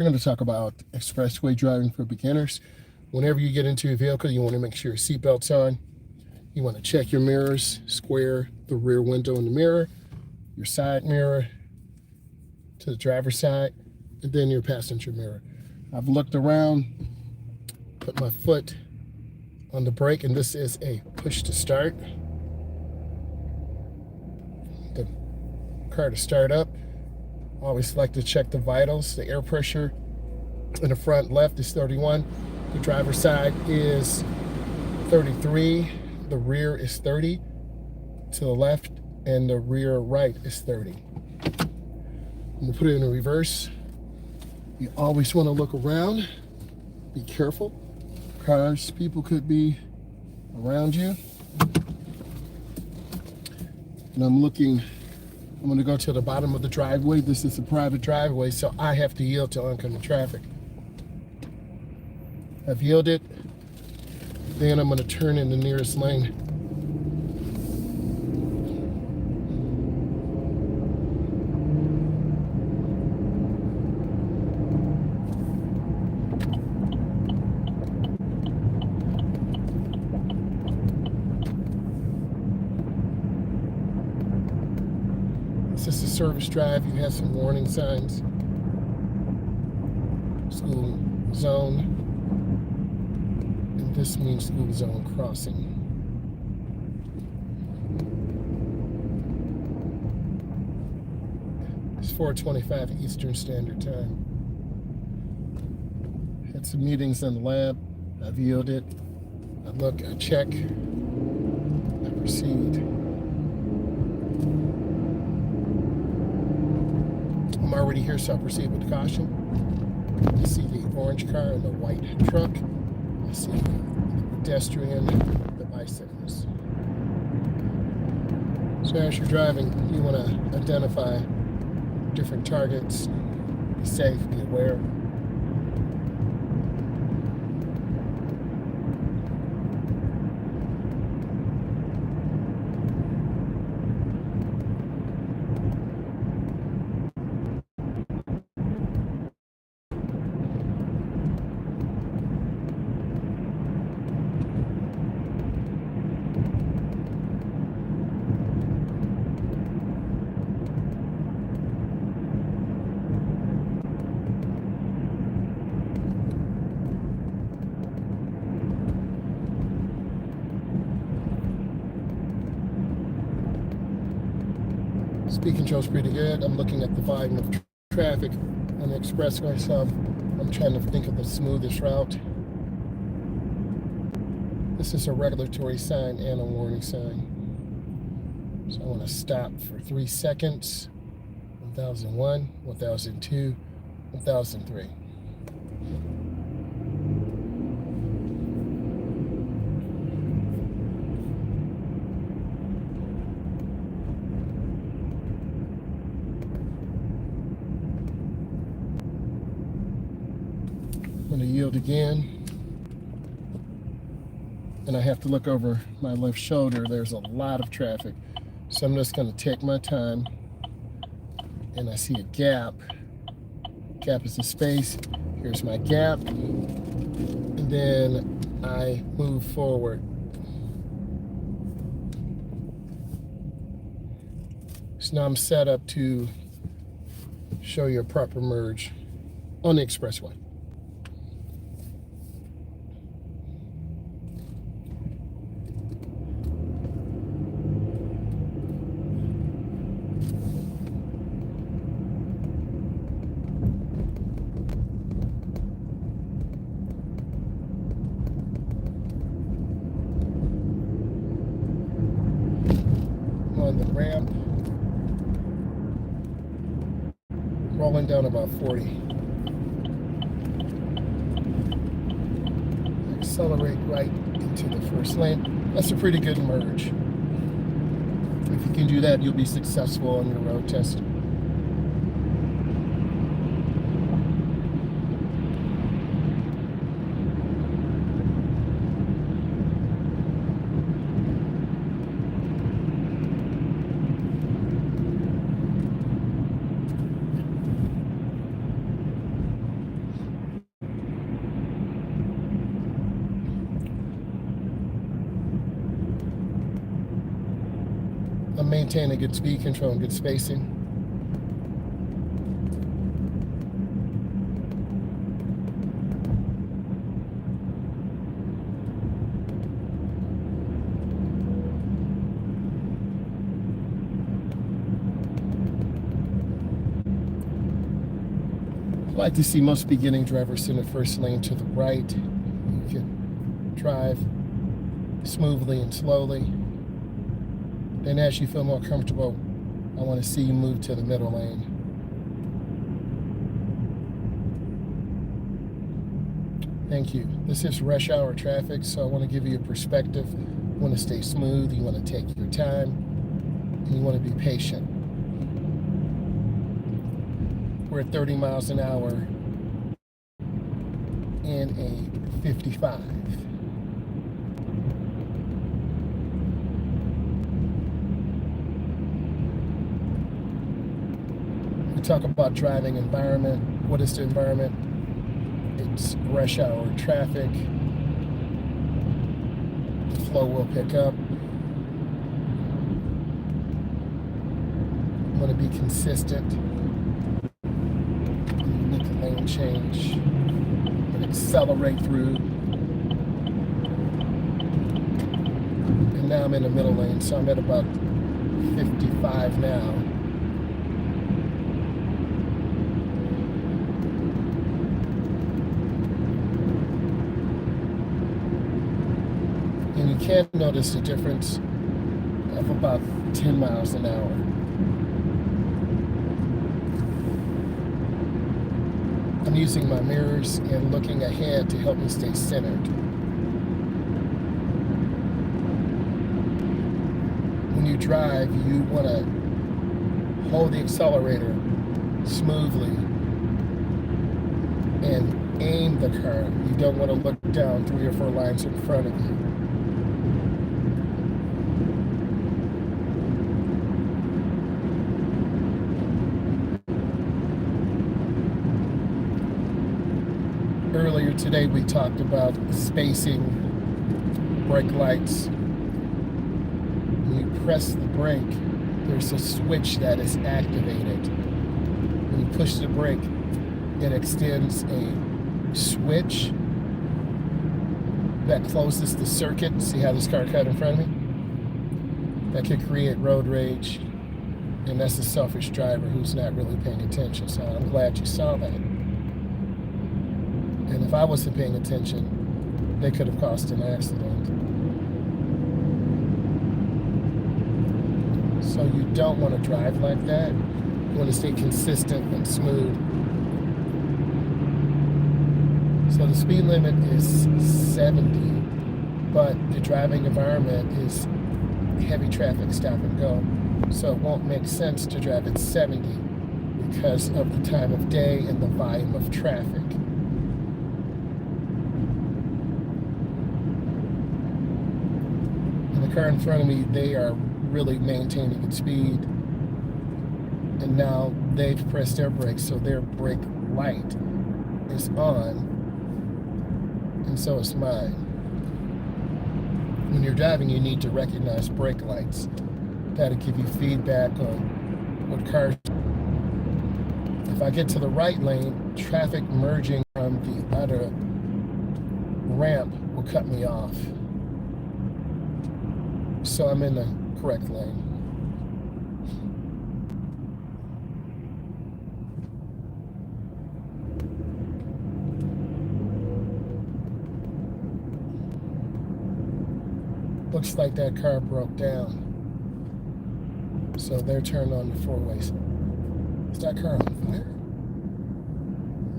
We're going to talk about expressway driving for beginners. Whenever you get into a vehicle, you want to make sure your seatbelt's on. You want to check your mirrors, square the rear window in the mirror, your side mirror to the driver's side, and then your passenger mirror. I've looked around, put my foot on the brake, and this is a push to start. The car to start up. Always like to check the vitals. The air pressure in the front left is 31. The driver's side is 33. The rear is 30 to the left, and the rear right is 30. I'm gonna put it in reverse. You always want to look around. Be careful. Cars, people could be around you. And I'm going to go to the bottom of the driveway. This is a private driveway, so I have to yield to oncoming traffic. I've yielded. Then I'm going to turn in the nearest lane. This is a service drive. You have some warning signs. School zone. And this means school zone crossing. It's 4:25 Eastern Standard Time. Had some meetings in the lab. I've yielded. I look, I check, I proceed. I'm already here, so I'll proceed with caution. I see the orange car and the white truck. I see the pedestrian, the bicyclist. So as you're driving, you want to identify different targets. Be safe, be aware. Speed control's pretty good. I'm looking at the volume of traffic on the expressway, so I'm trying to think of the smoothest route. This is a regulatory sign and a warning sign. So I want to stop for 3 seconds. 1001, 1002, 1003. I'm going to yield again, and I have to look over my left shoulder. There's a lot of traffic, so I'm just going to take my time, and I see a gap. Gap is a space. Here's my gap, and then I move forward. So now I'm set up to show you a proper merge on the expressway. On the ramp, rolling down about 40. Accelerate right into the first lane. That's a pretty good merge. If you can do that, you'll be successful on your road test. maintaining good speed control and good spacing. I like to see most beginning drivers in the first lane to the right. You can drive smoothly and slowly. Then as you feel more comfortable, I want to see you move to the middle lane. Thank you. This is rush hour traffic, so I want to give you a perspective. You want to stay smooth, you want to take your time, and you want to be patient. We're at 30 miles an hour in a 55. We talk about driving environment. What is the environment? It's rush hour traffic. The flow will pick up. You want to be consistent. Make a lane change and accelerate through. And now I'm in the middle lane, so I'm at about 55 now. And you can notice the difference of about 10 miles an hour. I'm using my mirrors and looking ahead to help me stay centered. When you drive, you want to hold the accelerator smoothly and aim the car. You don't want to look down 3 or 4 lines in front of you. Earlier today we talked about spacing, brake lights. When you press the brake, there's a switch that is activated. When you push the brake, it extends a switch that closes the circuit. See how this car cut in front of me? That could create road rage, and that's a selfish driver who's not really paying attention. So I'm glad you saw that. And if I wasn't paying attention, they could have caused an accident. So you don't want to drive like that. You want to stay consistent and smooth. So the speed limit is 70, but the driving environment is heavy traffic, stop and go. So it won't make sense to drive at 70 because of the time of day and the volume of traffic. The car in front of me, they are really maintaining its speed, and now they've pressed their brakes, so their brake light is on, and so is mine. When you're driving, you need to recognize brake lights. That'll give you feedback on what cars. If I get to the right lane, traffic merging from the other ramp will cut me off. So I'm in the correct lane. Looks like that car broke down. So they're turned on the 4-ways. Is that car on fire?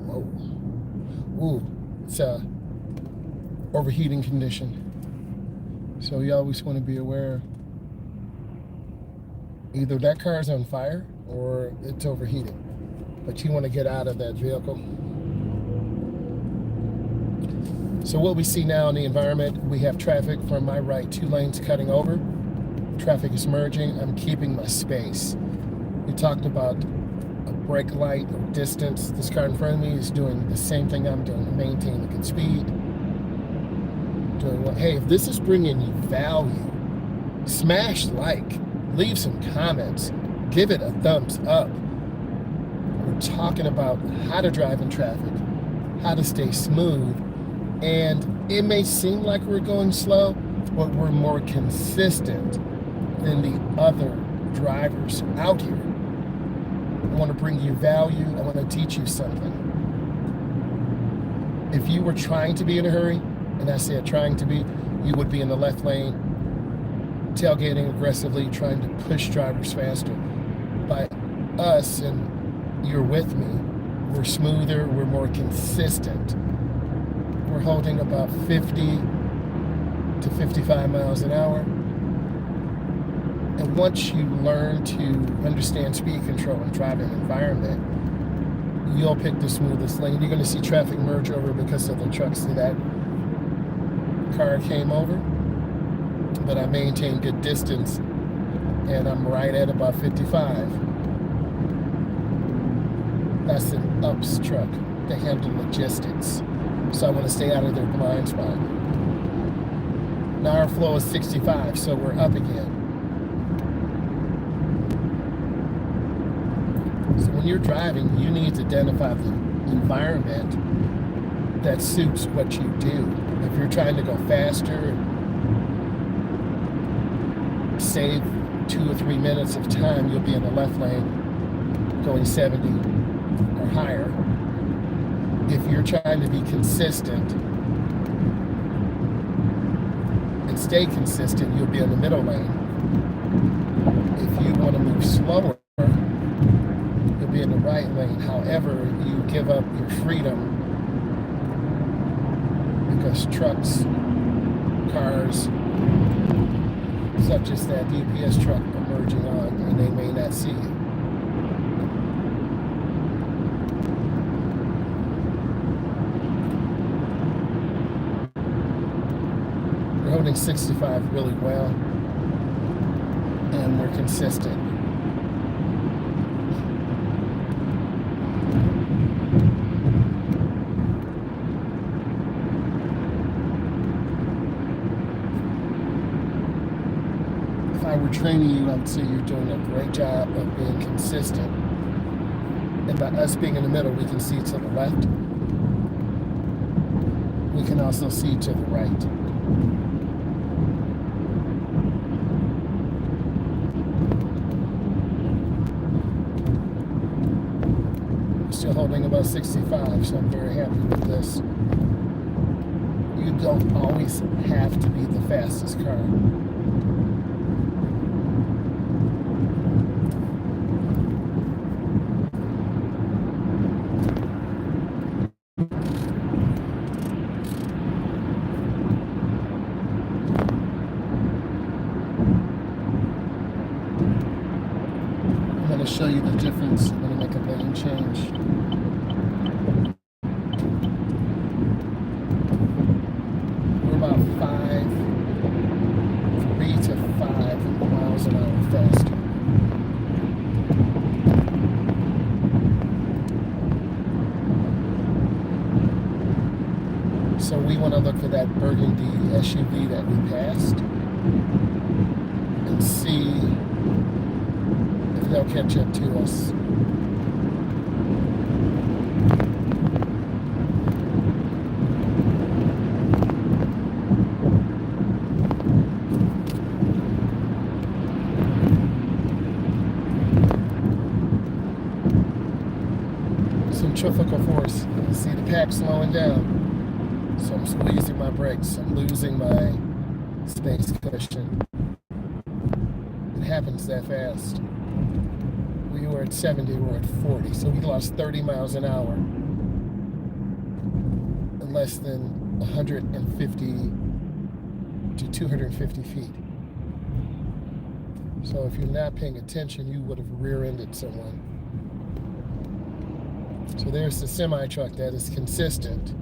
Whoa. Ooh, it's a overheating condition. So you always want to be aware. Either that car is on fire or it's overheated. But you want to get out of that vehicle. So what we see now in the environment, we have traffic from my right, 2 lanes cutting over. Traffic is merging. I'm keeping my space. We talked about a brake light or distance. This car in front of me is doing the same thing I'm doing to maintain a good speed. Doing what? Hey, if this is bringing you value, smash like. leave some comments, give it a thumbs up. We're talking about how to drive in traffic, how to stay smooth, and it may seem like we're going slow, but we're more consistent than the other drivers out here. I want to bring you value. I want to teach you something. If you were trying to be in a hurry, and I said trying to be, you would be in the left lane, tailgating aggressively, trying to push drivers faster. By us, and you're with me, we're smoother, we're more consistent. We're holding about 50 to 55 miles an hour. And once you learn to understand speed control and driving environment, you'll pick the smoothest lane. You're going to see traffic merge over because of the trucks that car came over. But I maintain good distance, and I'm right at about 55. That's an UPS truck. They handle logistics. So I want to stay out of their blind spot. Now our flow is 65, so we're up again. So when you're driving, you need to identify the environment that suits what you do. If you're trying to go faster, save 2 or 3 minutes of time, you'll be in the left lane going 70 or higher. If you're trying to be consistent and stay consistent, you'll be in the middle lane. If you want to move slower, you'll be in the right lane. However, you give up your freedom because trucks, cars, such as that UPS truck are merging on, and they may not see you. We're holding 65 really well, and we're consistent. If I were training you, I would say you're doing a great job of being consistent. And by us being in the middle, we can see to the left. We can also see to the right. Still holding about 65, so I'm very happy with this. You don't always have to be the fastest car. I'm going to show you the difference. I'm going to make a lane change. We're about 3 to 5 miles an hour faster. So we want to look for that burgundy SUV that we passed and see if they'll catch up to us. Centrifugal force. You see the pack slowing down. So I'm squeezing my brakes. I'm losing my space cushion. It happens that fast. We were at 70, we're at 40. So we lost 30 miles an hour in less than 150 to 250 feet. So if you're not paying attention, you would have rear-ended someone. So there's the semi-truck that is consistent.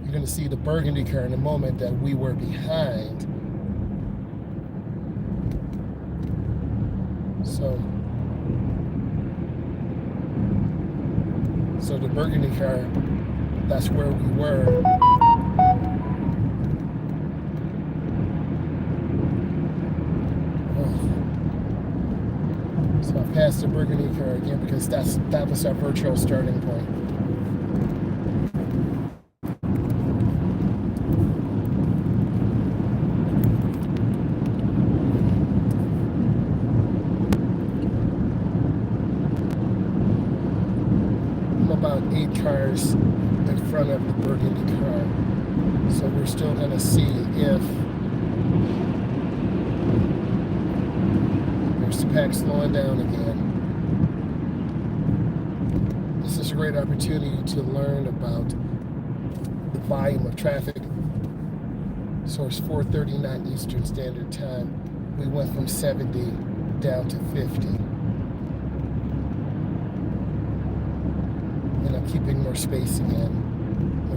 You're going to see the burgundy car in a moment that we were behind. So the burgundy car, that's where we were. Oh. So I passed the burgundy car again because that was our virtual starting point. I'm about 8 cars in front of the burgundy car. So we're still going to see if there's the pack slowing down again. This is a great opportunity to learn about the volume of traffic. So it's 4:39 Eastern Standard Time. We went from 70 down to 50. And I'm keeping more space again.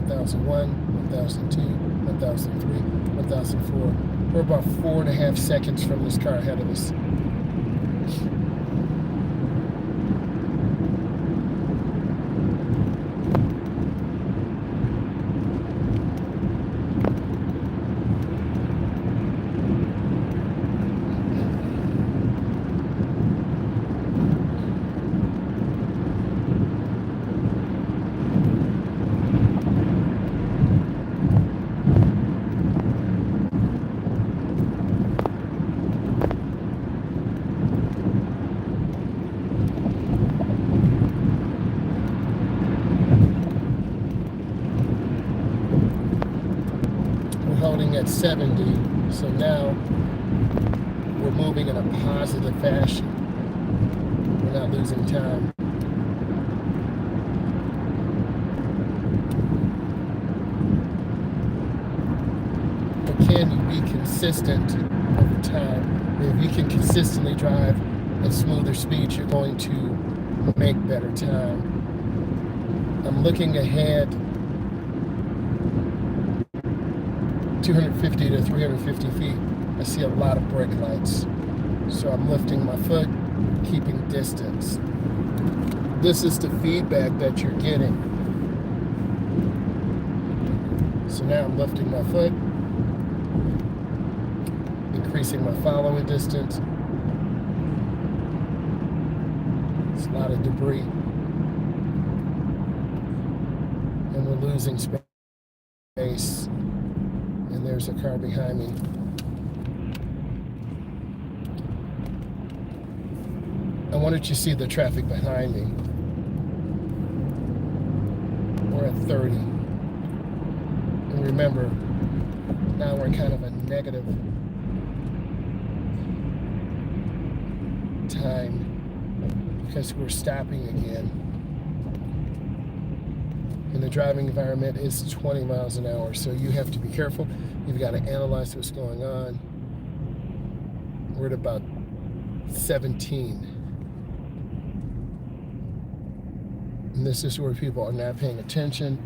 1001, 1002, 1003, 1004. We're about 4.5 seconds from this car ahead of us. Holding at 70, so now we're moving in a positive fashion. We're not losing time. But can you be consistent over time? If you can consistently drive at smoother speeds, you're going to make better time. I'm looking ahead 250 to 350 feet, I see a lot of brake lights. So I'm lifting my foot, keeping distance. This is the feedback that you're getting. So now I'm lifting my foot, increasing my following distance. It's a lot of debris. And we're losing space. And there's a car behind me. I wanted you to see the traffic behind me. We're at 30. And remember, now we're in kind of a negative time because we're stopping again. And the driving environment is 20 miles an hour, so you have to be careful. You've got to analyze what's going on. We're at about 17. And this is where people are not paying attention,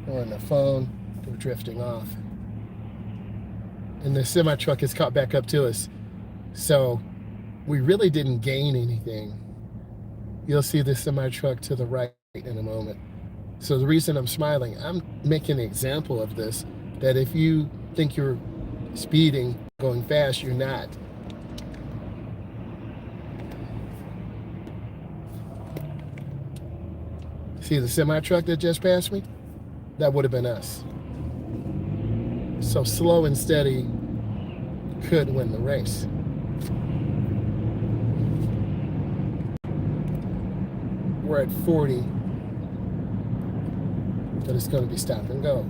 or on their phone, they're drifting off. And the semi-truck has caught back up to us. So we really didn't gain anything. You'll see the semi-truck to the right in a moment. So the reason I'm smiling, I'm making an example of this, that if you think you're speeding, going fast, you're not. See the semi-truck that just passed me? That would have been us. So slow and steady could win the race. We're at 40. But it's going to be stop and go.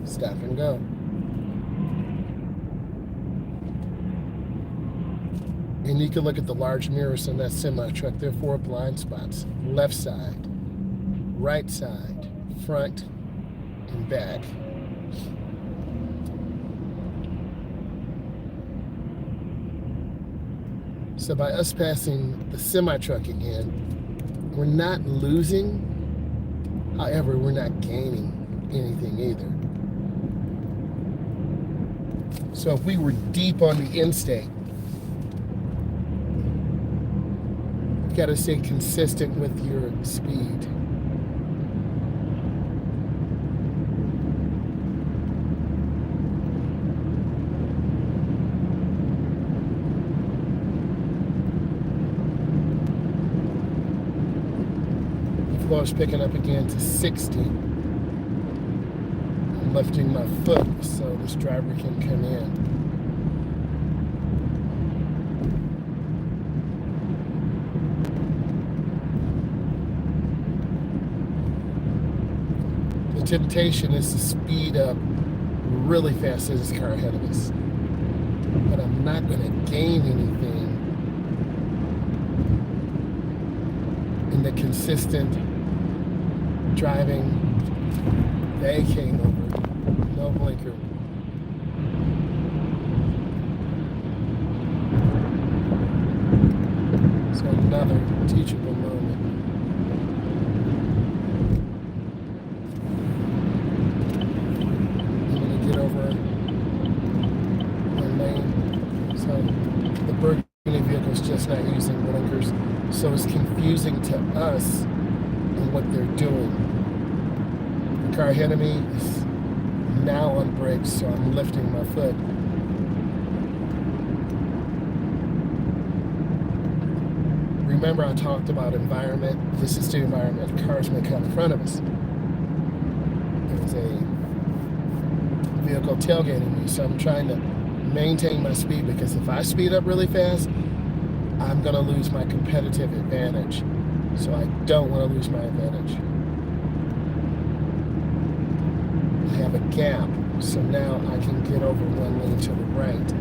Stop and go. And you can look at the large mirrors on that semi-truck. There are 4 blind spots. Left side, right side, front, and back. So by us passing the semi-truck again, we're not losing. However, we're not gaining anything either. So if we were deep on the interstate, you've got to stay consistent with your speed. car's picking up again to 60. I'm lifting my foot so this driver can come in. The temptation is to speed up really fast to this car ahead of us. But I'm not going to gain anything in the consistent driving. They came over. No blinker. So another teachable moment. I'm going to get over one lane. So the burgundy vehicle is just not using blinkers. So it's confusing to us on what they're doing. The car ahead of me is now on brakes, so I'm lifting my foot. Remember I talked about environment. This is the environment. Cars may come in front of us. There's a vehicle tailgating me, so I'm trying to maintain my speed, because if I speed up really fast, I'm going to lose my competitive advantage. So I don't want to lose my advantage. I have a gap, so now I can get over one lane to the right.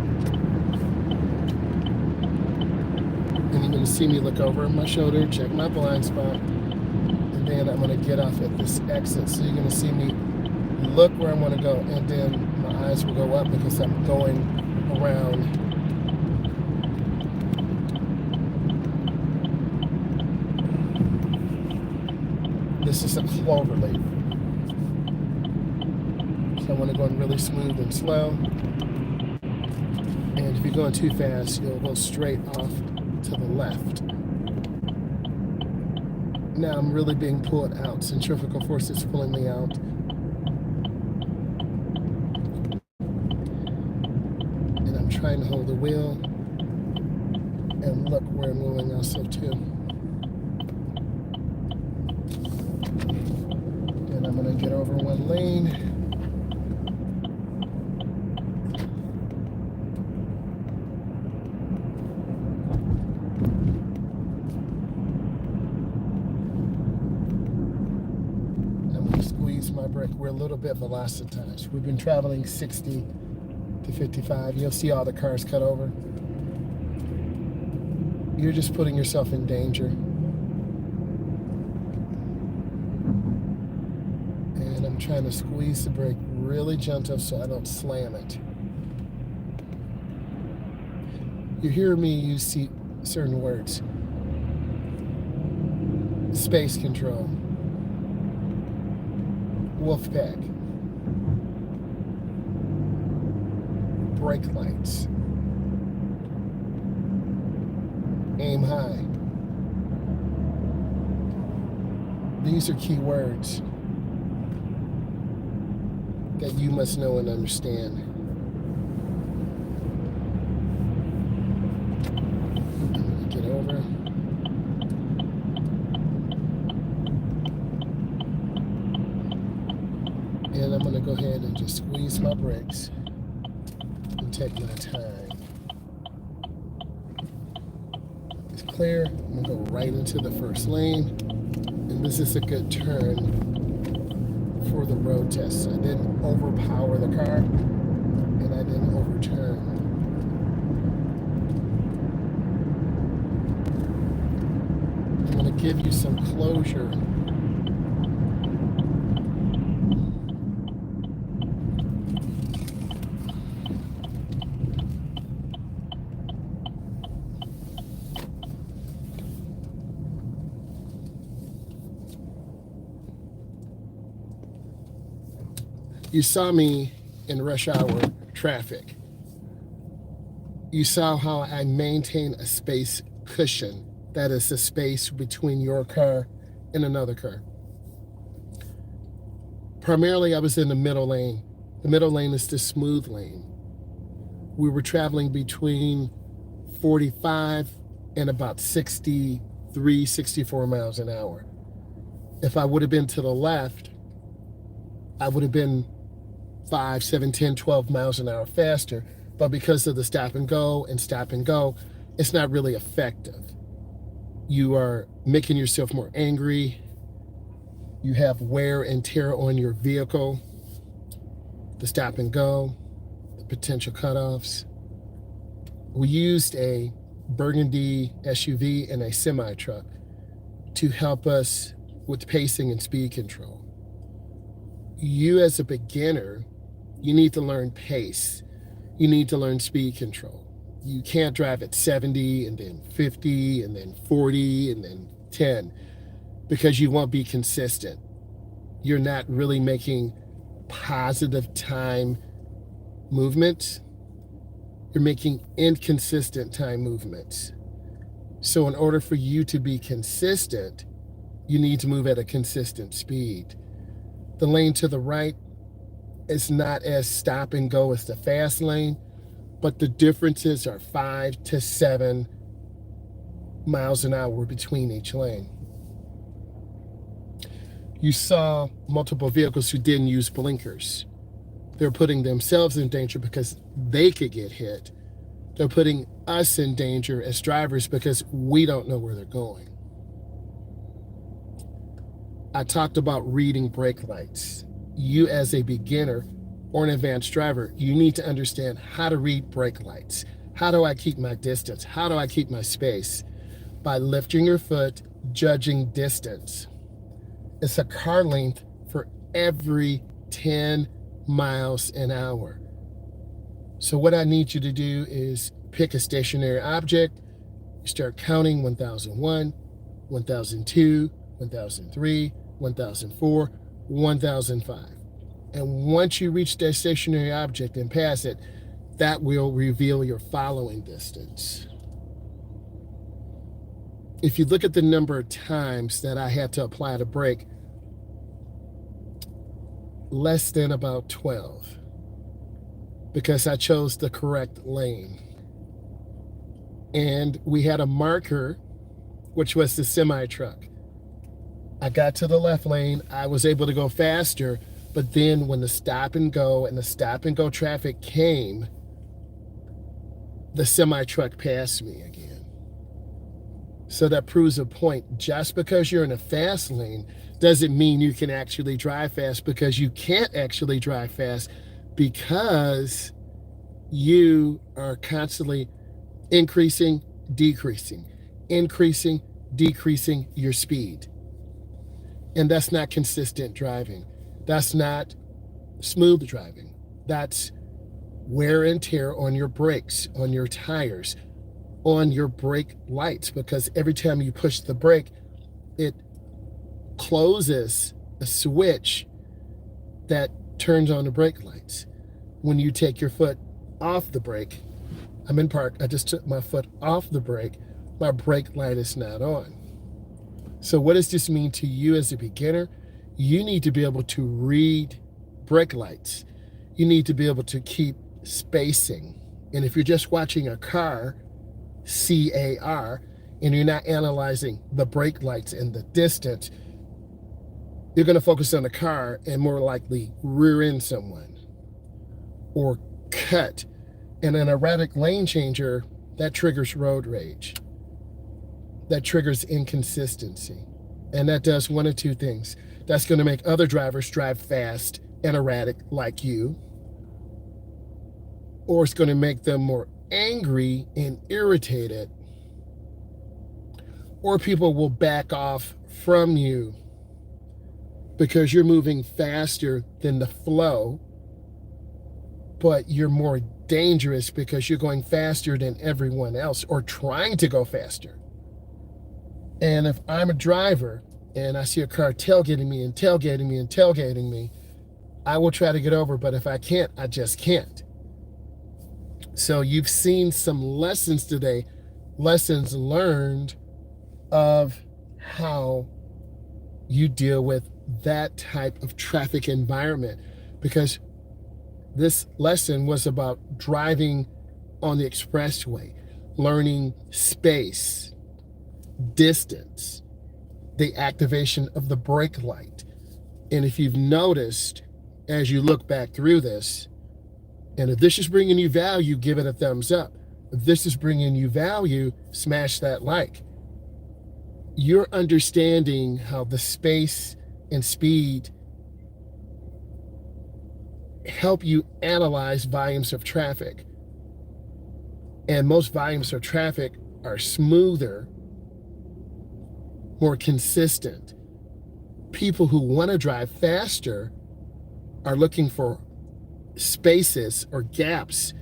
And you're going to see me look over my shoulder, check my blind spot, and then I'm going to get off at this exit. So you're going to see me look where I want to go, and then my eyes will go up because I'm going around. This is a clover leaf. So I want to go in really smooth and slow. And if you're going too fast, you'll go straight off to the left. Now I'm really being pulled out. Centrifugal force is pulling me out. And I'm trying to hold the wheel and look where I'm going also too. And I'm going to get over one lane. My brake. We're a little bit velocitized. We've been traveling 60 to 55. You'll see all the cars cut over. You're just putting yourself in danger. And I'm trying to squeeze the brake really gentle so I don't slam it. You hear me use certain words. Space control. Wolfpack, brake lights, aim high. These are key words that you must know and understand. I'm going to get over. And I'm going to go ahead and just squeeze my brakes and take my time. It's clear. I'm going to go right into the first lane. And this is a good turn for the road test. I didn't overpower the car, and I didn't overturn. I'm going to give you some closure. You saw me in rush hour traffic. You saw how I maintain a space cushion. That is the space between your car and another car. Primarily, I was in the middle lane. The middle lane is the smooth lane. We were traveling between 45 and about 63, 64 miles an hour. If I would have been to the left, I would have been 5, 7, 10, 12 miles an hour faster. But because of the stop and go, it's not really effective. You are making yourself more angry. You have wear and tear on your vehicle. The stop and go, the potential cutoffs. We used a burgundy SUV and a semi truck to help us with pacing and speed control. You as a beginner, you need to learn pace. You need to learn speed control. You can't drive at 70 and then 50 and then 40 and then 10 because you won't be consistent. You're not really making positive time movements. You're making inconsistent time movements. So in order for you to be consistent, you need to move at a consistent speed. The lane to the right is not as stop and go as the fast lane, but the differences are 5 to 7 miles an hour between each lane. You saw multiple vehicles who didn't use blinkers. They're putting themselves in danger because they could get hit. They're putting us in danger as drivers because we don't know where they're going. I talked about reading brake lights. You as a beginner or an advanced driver, you need to understand how to read brake lights. How do I keep my distance? How do I keep my space? By lifting your foot, judging distance. It's a car length for every 10 miles an hour. So what I need you to do is pick a stationary object. You start counting 1001, 1002, 1003, 1004, 1005. And once you reach that stationary object and pass it, that will reveal your following distance. If you look at the number of times that I had to apply the brake, less than about 12, because I chose the correct lane. And we had a marker, which was the semi truck. I got to the left lane, I was able to go faster, but then when the stop and go traffic came, the semi truck passed me again. So that proves a point. Just because you're in a fast lane doesn't mean you can actually drive fast, because you can't actually drive fast because you are constantly increasing, decreasing your speed. And that's not consistent driving. That's not smooth driving. That's wear and tear on your brakes, on your tires, on your brake lights, because every time you push the brake, it closes a switch that turns on the brake lights. When you take your foot off the brake, I'm in park, I just took my foot off the brake, my brake light is not on. So what does this mean to you as a beginner? You need to be able to read brake lights. You need to be able to keep spacing. And if you're just watching a car, CAR, and you're not analyzing the brake lights and the distance, you're going to focus on the car and more likely rear end someone or cut. And an erratic lane changer, that triggers road rage. That triggers inconsistency. And that does one of two things. That's going to make other drivers drive fast and erratic like you, or it's going to make them more angry and irritated, or people will back off from you because you're moving faster than the flow, but you're more dangerous because you're going faster than everyone else or trying to go faster. And if I'm a driver and I see a car tailgating me, I will try to get over, but if I can't, I just can't. So you've seen some lessons today, lessons learned of how you deal with that type of traffic environment, because this lesson was about driving on the expressway, learning space, distance, the activation of the brake light. And if you've noticed, as you look back through this, and if this is bringing you value, give it a thumbs up. If this is bringing you value, smash that like. You're understanding how the space and speed help you analyze volumes of traffic. And most volumes of traffic are smoother, more consistent. People who want to drive faster are looking for spaces or gaps,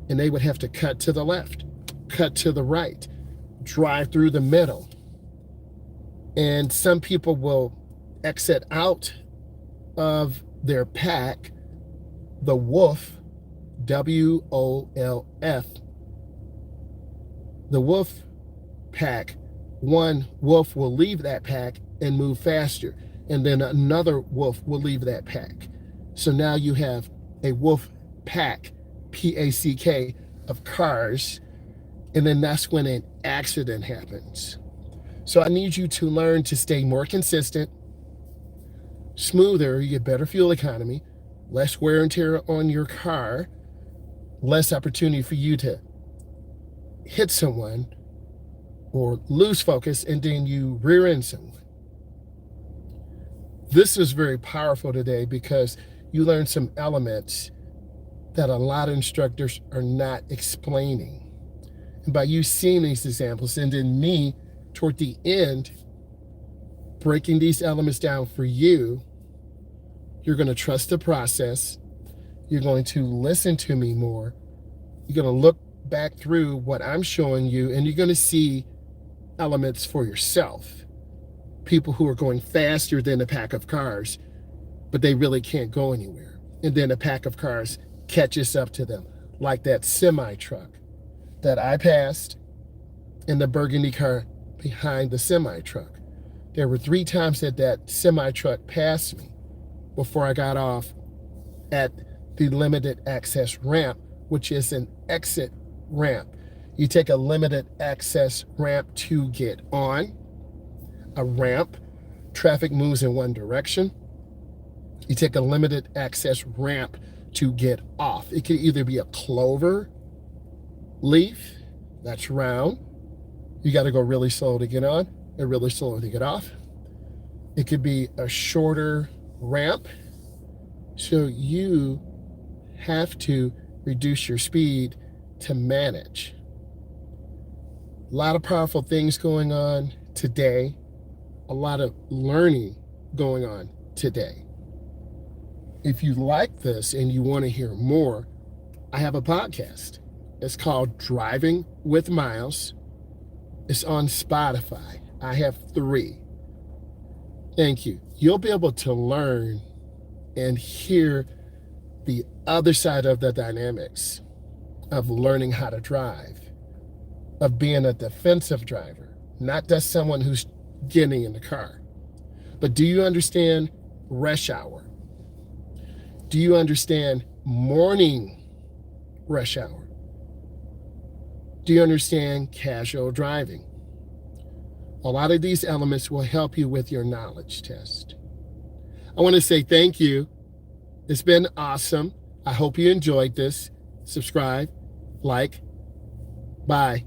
and they would have to cut to the left, cut to the right, drive through the middle. And some people will exit out of their pack, the wolf, WOLF. The wolf pack, one wolf will leave that pack and move faster, and then another wolf will leave that pack. So now you have a wolf pack, PACK, of cars, and then that's when an accident happens. So I need you to learn to stay more consistent, smoother, you get better fuel economy, less wear and tear on your car, less opportunity for you to hit someone or lose focus and then you rear end someone. This is very powerful today because you learned some elements that a lot of instructors are not explaining. And by you seeing these examples and then me toward the end breaking these elements down for you, you're going to trust the process. You're going to listen to me more. You're going to look back through what I'm showing you, and you're going to see elements for yourself. People who are going faster than a pack of cars, but they really can't go anywhere. And then a pack of cars catches up to them, like that semi-truck that I passed and the burgundy car behind the semi-truck. There were 3 times that semi-truck passed me before I got off at the limited access ramp, which is an exit ramp. You take a limited access ramp to get on a ramp. Traffic moves in one direction. You take a limited access ramp to get off. It could either be a clover leaf that's round. You got to go really slow to get on and really slow to get off. It could be a shorter ramp. So you have to reduce your speed to manage. A lot of powerful things going on today. A lot of learning going on today. If you like this and you want to hear more, I have a podcast. It's called Driving with Myles. It's on Spotify. I have 3. Thank you. You'll be able to learn and hear the other side of the dynamics of learning how to drive, of being a defensive driver, not just someone who's getting in the car. But do you understand rush hour? Do you understand morning rush hour? Do you understand casual driving? A lot of these elements will help you with your knowledge test. I want to say thank you. It's been awesome. I hope you enjoyed this. Subscribe, like, bye.